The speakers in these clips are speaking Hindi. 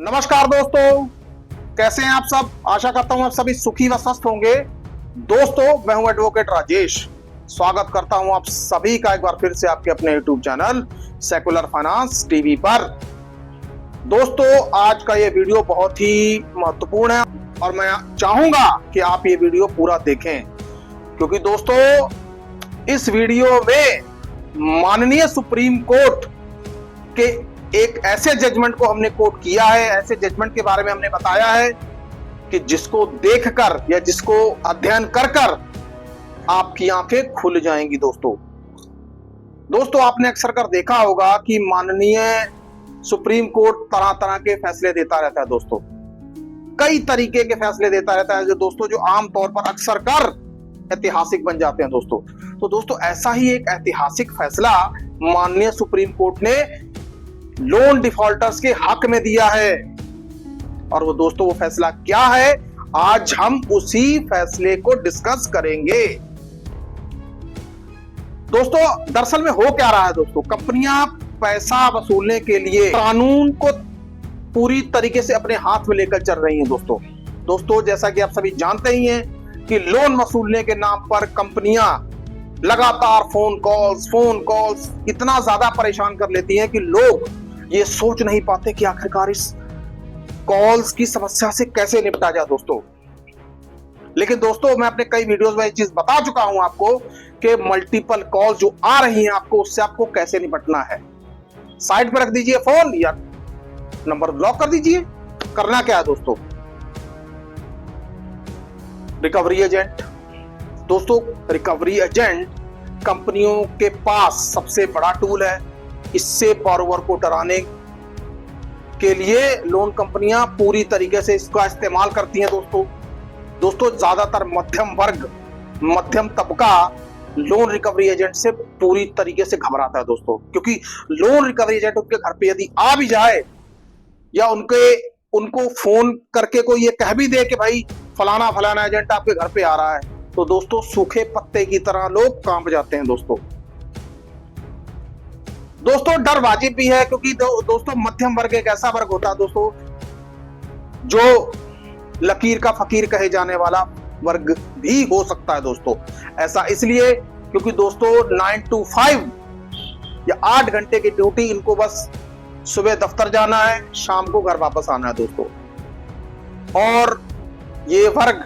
नमस्कार दोस्तों, कैसे हैं आप सब। आशा करता हूं आप सभी सुखी व स्वस्थ होंगे। दोस्तों, मैं हूं एडवोकेट राजेश। स्वागत करता हूं आप सभी का एक बार फिर से आपके अपने YouTube channel secular finance TV पर। दोस्तों, आज का ये वीडियो बहुत ही महत्वपूर्ण है और मैं चाहूंगा कि आप ये वीडियो पूरा देखें, क्योंकि दोस्तों इस वीडियो में माननीय सुप्रीम कोर्ट के एक ऐसे जजमेंट को हमने कोट किया है, ऐसे जजमेंट के बारे में हमने बताया है कि जिसको देखकर या जिसको अध्ययन कर कर आपकी आंखें खुल जाएंगी। दोस्तों आपने अक्सर कर देखा होगा कि माननीय सुप्रीम कोर्ट तरह तरह के फैसले देता रहता है। दोस्तों कई तरीके के फैसले देता रहता है जो आमतौर पर अक्सर कर ऐतिहासिक बन जाते हैं। दोस्तों ऐसा ही एक ऐतिहासिक फैसला माननीय सुप्रीम कोर्ट ने लोन डिफॉल्टर्स के हक में दिया है। और वो फैसला क्या है, आज हम उसी फैसले को डिस्कस करेंगे। दोस्तों दरअसल में हो क्या रहा है, कंपनियां पैसा वसूलने के लिए कानून को पूरी तरीके से अपने हाथ में लेकर चल रही हैं। दोस्तों जैसा कि आप सभी जानते ही हैं कि लोन वसूलने के नाम पर कंपनियां लगातार फोन कॉल्स इतना ज्यादा परेशान कर लेती हैं कि लोग ये सोच नहीं पाते कि आखिरकार इस कॉल्स की समस्या से कैसे निपटा जाए। लेकिन दोस्तों मैं अपने कई वीडियोस में ये चीज बता चुका हूं आपको कि मल्टीपल कॉल्स जो आ रही हैं उससे आपको कैसे निपटना है। साइड पर रख दीजिए फोन या नंबर ब्लॉक कर दीजिए। करना क्या है दोस्तों, रिकवरी एजेंट। रिकवरी एजेंट कंपनियों के पास सबसे बड़ा टूल है। इससे बोरोवर को डराने के लिए लोन कंपनियां पूरी तरीके से इसका इस्तेमाल करती हैं। दोस्तों ज्यादातर मध्यम तबका लोन रिकवरी एजेंट से पूरी तरीके से घबराता है क्योंकि लोन रिकवरी एजेंट उनके घर पे यदि आ भी जाए या उनको फोन करके कोई ये कह भी दे कि भाई फलाना एजेंट आपके घर पे आ रहा है, तो दोस्तों सूखे पत्ते की तरह लोग कांप जाते हैं। दोस्तों डर वाजिब भी है, क्योंकि दोस्तों मध्यम वर्ग एक ऐसा वर्ग होता है जो लकीर का फकीर कहे जाने वाला वर्ग भी हो सकता है। ऐसा इसलिए क्योंकि 9 to 5 या 8 घंटे की ड्यूटी, इनको बस सुबह दफ्तर जाना है, शाम को घर वापस आना है। और ये वर्ग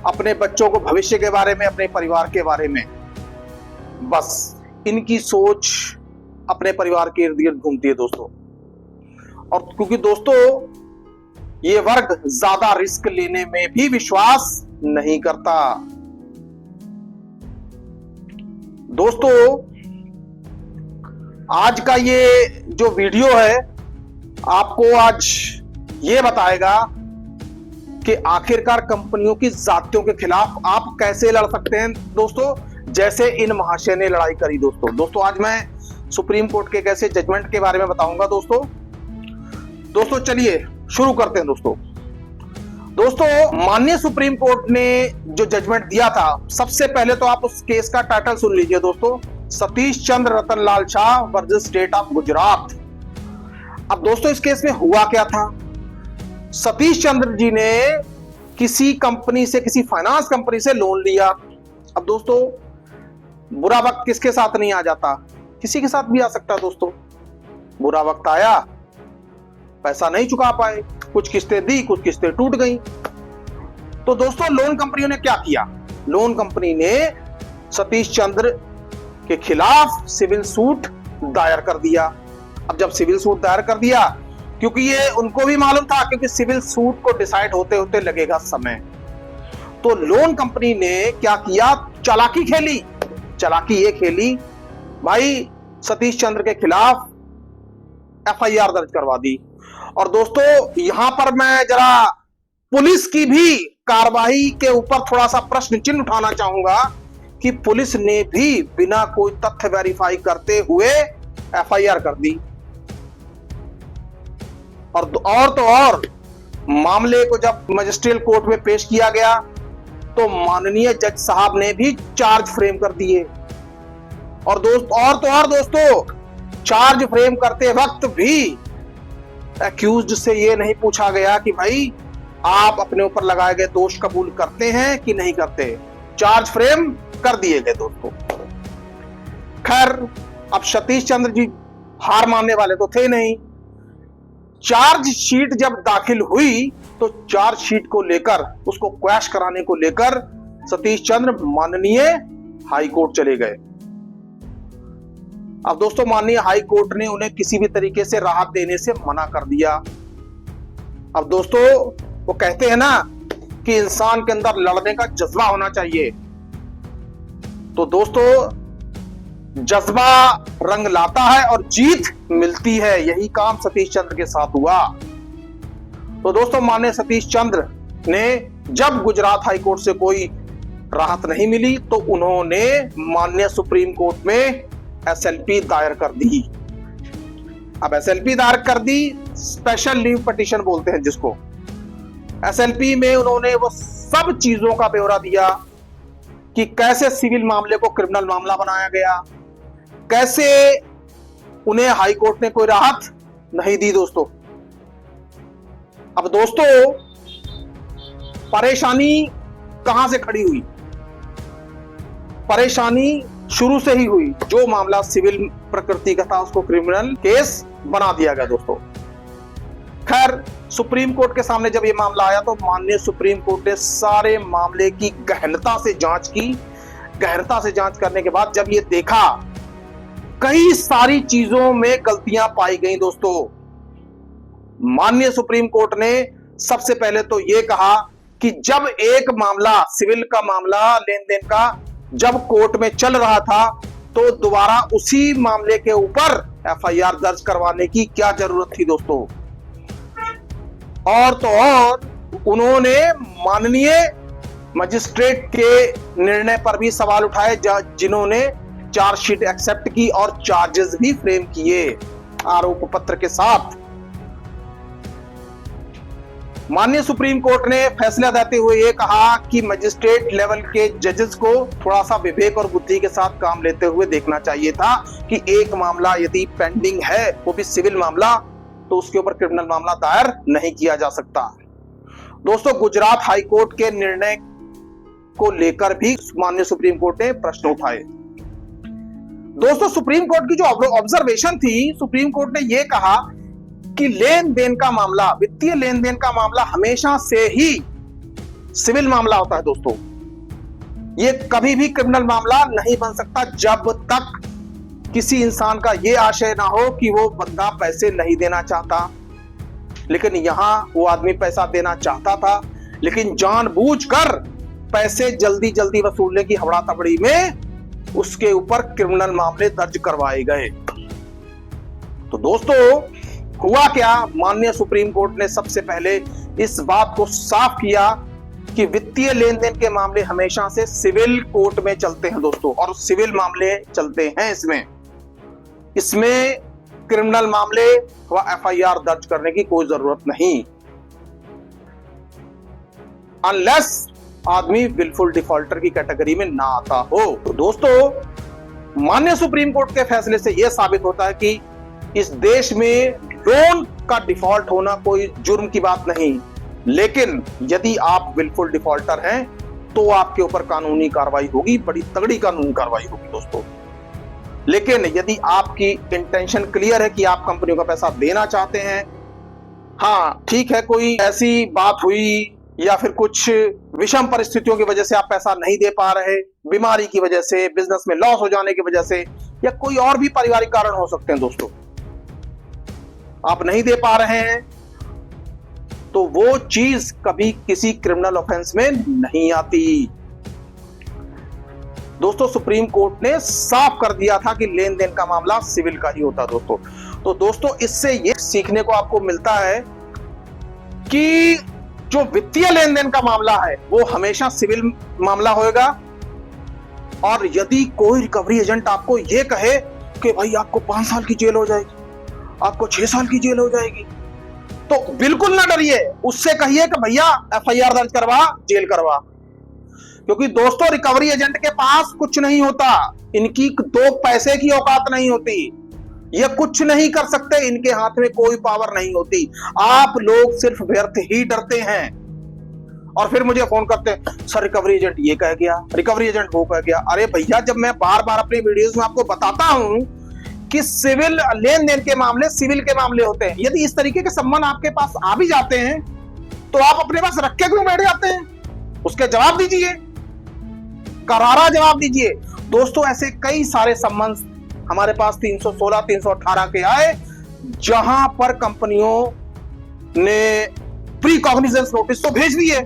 अपने बच्चों को भविष्य के बारे में, अपने परिवार के बारे में, बस इनकी सोच अपने परिवार के इर्द गिर्द घूमती है। और क्योंकि ये वर्ग ज्यादा रिस्क लेने में भी विश्वास नहीं करता। आज का ये जो वीडियो है आपको आज ये बताएगा कि आखिरकार कंपनियों की जातियों के खिलाफ आप कैसे लड़ सकते हैं। जैसे इन महाशय ने लड़ाई करी। दोस्तों आज मैं सुप्रीम कोर्ट के एक ऐसे जजमेंट के बारे में बताऊंगा। दोस्तों चलिए शुरू करते हैं। दोस्तों माननीय सुप्रीम कोर्ट ने जो जजमेंट दिया था, सबसे पहले तो आप उस केस का टाइटल सुन लीजिए। Satish Chandra Ratanlal Shah versus state of Gujarat. अब दोस्तों इस केस में हुआ क्या था, सतीश चंद्र जी ने किसी फाइनेंस कंपनी से लोन लिया। अब दोस्तों बुरा वक्त किसके साथ नहीं आ जाता, किसी के साथ भी आ सकता है। बुरा वक्त आया, पैसा नहीं चुका पाए, कुछ किस्तें दी, कुछ किस्तें टूट गई। तो दोस्तों लोन कंपनियों ने क्या किया, लोन कंपनी ने सतीश चंद्र के खिलाफ सिविल सूट दायर कर दिया। अब जब सिविल सूट दायर कर दिया, क्योंकि ये उनको भी मालूम था क्योंकि सिविल सूट को डिसाइड होते होते लगेगा समय, तो लोन कंपनी ने क्या किया, चालाकी ये खेली भाई, सतीश चंद्र के खिलाफ एफआईआर दर्ज करवा दी। और दोस्तों यहां पर मैं जरा पुलिस की भी कार्रवाई के ऊपर थोड़ा सा प्रश्न चिन्ह उठाना चाहूंगा कि पुलिस ने भी बिना कोई तथ्य वेरीफाई करते हुए एफआईआर कर दी। और मामले को जब मजिस्ट्रियल कोर्ट में पेश किया गया तो माननीय जज साहब ने भी चार्ज फ्रेम कर दिए। और दोस्तों चार्ज फ्रेम करते वक्त भी एक्यूज्ड से ये नहीं पूछा गया कि भाई आप अपने ऊपर लगाए गए दोष कबूल करते हैं कि नहीं करते। चार्ज फ्रेम कर दिए गए दोस्तों। खैर, अब सतीश चंद्र जी हार मानने वाले तो थे नहीं। चार्जशीट जब दाखिल हुई तो चार्जशीट को लेकर, उसको क्वैश कराने को लेकर सतीश चंद्र माननीय हाई कोर्ट चले गए। अब दोस्तों, माननीय हाई कोर्ट ने उन्हें किसी भी तरीके से राहत देने से मना कर दिया। अब दोस्तों, वो कहते हैं ना कि इंसान के अंदर लड़ने का जज्बा होना चाहिए। तो दोस्तों, जज्बा रंग लाता है और जीत मिलती है। यही काम सतीश चंद्र के साथ हुआ। तो दोस्तों, माननीय सतीश चंद्र ने जब गुजरात हाई कोर्ट से कोई राहत नहीं मिली तो उन्होंने माननीय सुप्रीम कोर्ट में एसएलपी दायर कर दी। अब एसएलपी दायर कर दी, स्पेशल लीव पिटीशन बोलते हैं जिसको। एसएलपी में उन्होंने वो सब चीजों का ब्यौरा दिया कि कैसे सिविल मामले को क्रिमिनल मामला बनाया गया, कैसे उन्हें हाई कोर्ट ने कोई राहत नहीं दी दोस्तों। अब दोस्तों, परेशानी कहां से खड़ी हुई? परेशानी शुरू से ही हुई। जो मामला सिविल प्रकृति का था उसको क्रिमिनल केस बना दिया गया दोस्तों। खैर, सुप्रीम कोर्ट के सामने जब यह मामला आया तो माननीय सुप्रीम कोर्ट ने सारे मामले की गहनता से जांच की। गहनता से जांच करने के बाद जब ये देखा कई सारी चीजों में गलतियां पाई गई दोस्तों, माननीय सुप्रीम कोर्ट ने सबसे पहले तो यह कहा कि जब एक मामला, सिविल का मामला, लेन देन का, जब कोर्ट में चल रहा था तो दोबारा उसी मामले के ऊपर एफआईआर दर्ज करवाने की क्या जरूरत थी दोस्तों। और तो और उन्होंने माननीय मजिस्ट्रेट के निर्णय पर भी सवाल उठाए जिन्होंने चार्जशीट एक्सेप्ट की और चार्जेस भी फ्रेम किए आरोप पत्र के साथ। माननीय सुप्रीम कोर्ट ने फैसला देते हुए यह कहा कि मजिस्ट्रेट लेवल के जजेस को थोड़ा सा विवेक और बुद्धि के साथ काम लेते हुए देखना चाहिए था कि एक मामला यदि पेंडिंग है, वो भी सिविल मामला, तो उसके ऊपर क्रिमिनल मामला दायर नहीं किया जा सकता। दोस्तों, गुजरात हाई कोर्ट के निर्णय को लेकर भी माननीय सुप्रीम कोर्ट ने प्रश्न उठाए। दोस्तों, सुप्रीम कोर्ट की जो ऑब्जर्वेशन थी, सुप्रीम कोर्ट ने यह कहा कि लेन देन का मामला, वित्तीय लेन देन का मामला हमेशा से ही सिविल मामला होता है दोस्तों। ये कभी भी क्रिमिनल मामला नहीं बन सकता जब तक किसी इंसान का यह आशय ना हो कि वो बंदा पैसे नहीं देना चाहता। लेकिन यहां वो आदमी पैसा देना चाहता था, लेकिन जानबूझकर पैसे जल्दी जल्दी वसूलने की हबड़ा तबड़ी में उसके ऊपर क्रिमिनल मामले दर्ज करवाए गए। तो दोस्तों, हुआ क्या? माननीय सुप्रीम कोर्ट ने सबसे पहले इस बात को साफ किया कि वित्तीय लेन देन के मामले हमेशा से सिविल कोर्ट में चलते हैं दोस्तों, और सिविल मामले चलते हैं इसमें क्रिमिनल मामले व एफआईआर दर्ज करने की कोई जरूरत नहीं, अनलेस आदमी विलफुल डिफॉल्टर की कैटेगरी में ना आता हो। तो दोस्तों, माननीय सुप्रीम कोर्ट के फैसले से यह साबित होता है कि इस देश में लोन का डिफॉल्ट होना कोई जुर्म की बात नहीं, लेकिन यदि आप विलफुल डिफॉल्टर हैं तो आपके ऊपर कानूनी कार्रवाई होगी, बड़ी तगड़ी कानूनी कार्रवाई होगी दोस्तों। लेकिन यदि आपकी इंटेंशन क्लियर है कि आप कंपनियों का पैसा देना चाहते हैं, हाँ ठीक है, कोई ऐसी बात हुई या फिर कुछ विषम परिस्थितियों की वजह से आप पैसा नहीं दे पा रहे, बीमारी की वजह से, बिजनेस में लॉस हो जाने की वजह से, या कोई और भी पारिवारिक कारण हो सकते हैं दोस्तों, आप नहीं दे पा रहे हैं, तो वो चीज कभी किसी क्रिमिनल ऑफेंस में नहीं आती। दोस्तों, सुप्रीम कोर्ट ने साफ कर दिया था कि लेन देन का मामला सिविल का ही होता दोस्तों। तो दोस्तों, इससे ये सीखने को आपको मिलता है कि जो वित्तीय लेन देन का मामला है वो हमेशा सिविल मामला होगा, और यदि कोई रिकवरी एजेंट आपको ये कहे कि भाई आपको 5 साल की जेल हो जाएगी, आपको 6 साल की जेल हो जाएगी, तो बिल्कुल ना डरिए, उससे कहिए कि भैया एफआईआर दर्ज करवा, जेल करवा। क्योंकि दोस्तों, रिकवरी एजेंट के पास कुछ नहीं होता, इनकी 2 पैसे की औकात नहीं होती। ये कुछ नहीं कर सकते, इनके हाथ में कोई पावर नहीं होती। आप लोग सिर्फ व्यर्थ ही डरते हैं। और फिर मुझे फोन करते हैं, सर रिकवरी एजेंट ये कह गया, रिकवरी एजेंट वो कह गया। अरे भैया, जब मैं बार बार अपनी वीडियोस में आपको बताता हूं कि सिविल लेन देन के मामले सिविल के मामले होते हैं, यदि इस तरीके के सम्मान आपके पास आ भी जाते हैं तो आप अपने पास रख के क्यों बैठ जाते हैं? उसके जवाब दीजिए, करारा जवाब दीजिए। दोस्तों, ऐसे कई सारे सम्मान हमारे पास 316, 318 के आए, जहां पर कंपनियों ने प्री कॉग्निजेंस नोटिस तो भेज दिए,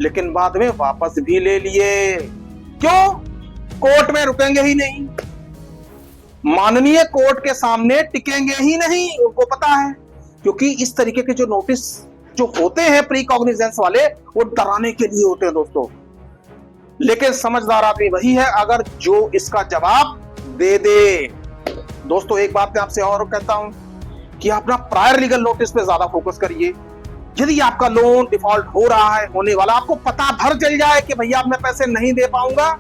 लेकिन बाद में वापस भी ले लिए। क्यों? कोर्ट में रुकेंगे ही नहीं, माननीय कोर्ट के सामने टिकेंगे ही नहीं, उनको पता है। क्योंकि इस तरीके के जो नोटिस जो होते हैं प्री कॉग्निजेंस वाले, वो डराने के लिए होते हैं दोस्तों। लेकिन समझदार आदमी वही है अगर जो इसका जवाब दे दे। दोस्तों, एक बात मैं आपसे और कहता हूं कि अपना प्रायर लीगल नोटिस पे ज्यादा फोकस करिए। यदि आपका लोन डिफॉल्ट हो रहा है, होने वाला, आपको पता भर चल जाए कि भैया अब मैं पैसे नहीं दे पाऊंगा,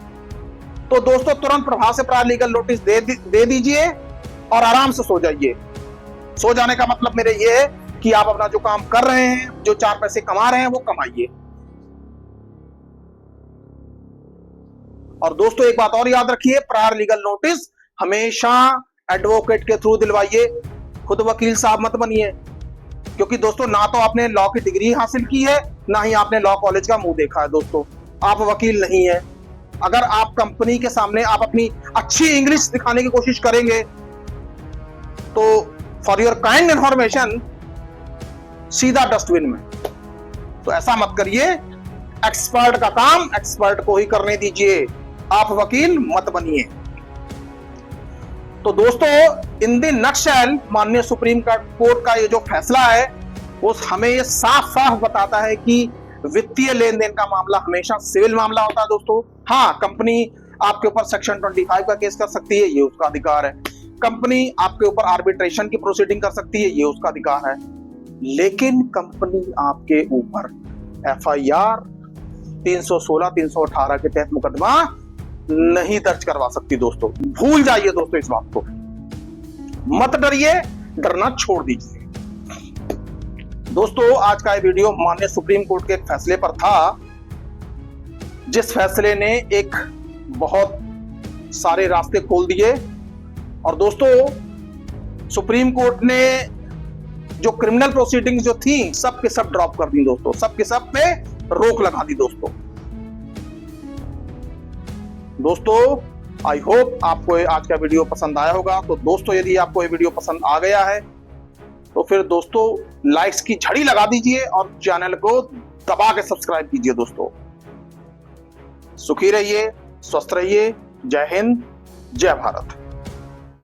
तो दोस्तों तुरंत प्रभाव से प्रायर लीगल नोटिस दे दीजिए और आराम से सो जाइए। सो जाने का मतलब मेरे ये है कि आप अपना जो काम कर रहे हैं, जो 4 पैसे कमा रहे हैं, वो कमाइए। और दोस्तों, एक बात और याद रखिए, प्रायर लीगल नोटिस हमेशा एडवोकेट के थ्रू दिलवाइए, खुद वकील साहब मत बनिए। क्योंकि दोस्तों, ना तो आपने लॉ की डिग्री हासिल की है, ना ही आपने लॉ कॉलेज का मुंह देखा है। दोस्तों, आप वकील नहीं है। अगर आप कंपनी के सामने आप अपनी अच्छी इंग्लिश दिखाने की कोशिश करेंगे, तो फॉर योर काइंड इंफॉर्मेशन, सीधा डस्टबिन में। तो ऐसा मत करिए। एक्सपर्ट का काम एक्सपर्ट को ही करने दीजिए, आप वकील मत बनिए। तो दोस्तों, इन द नटशेल माननीय सुप्रीम कोर्ट का ये जो फैसला है, वो हमें ये साफ साफ बताता है कि वित्तीय लेन देन का मामला हमेशा सिविल मामला होता है। दोस्तों, हाँ, कंपनी आपके ऊपर सेक्शन 25 का केस कर सकती है, ये उसका अधिकार है। कंपनी आपके ऊपर आर्बिट्रेशन की प्रोसीडिंग कर सकती है, ये उसका अधिकार है। लेकिन कंपनी आपके ऊपर FIR 316, 318 के तहत मुकदमा नहीं दर्ज करवा सकती। दोस्तों, भूल जाइए दोस्तों इस बात को, मत डरिए, डरना छोड़ दीजिए। दोस्तों, आज का ये वीडियो माननीय सुप्रीम कोर्ट के फैसले पर था, जिस फैसले ने एक बहुत सारे रास्ते खोल दिए। और दोस्तों, सुप्रीम कोर्ट ने जो क्रिमिनल प्रोसीडिंग जो थी, सब के सब ड्रॉप कर दी दोस्तों, सब के सब पे रोक लगा दी। दोस्तों, आई होप आपको आज का वीडियो पसंद आया होगा। तो दोस्तों, यदि आपको ये वीडियो पसंद आ गया है तो फिर दोस्तों लाइक्स की झड़ी लगा दीजिए और चैनल को दबा के सब्सक्राइब कीजिए। दोस्तों, सुखी रहिए, स्वस्थ रहिए। जय हिंद, जय भारत।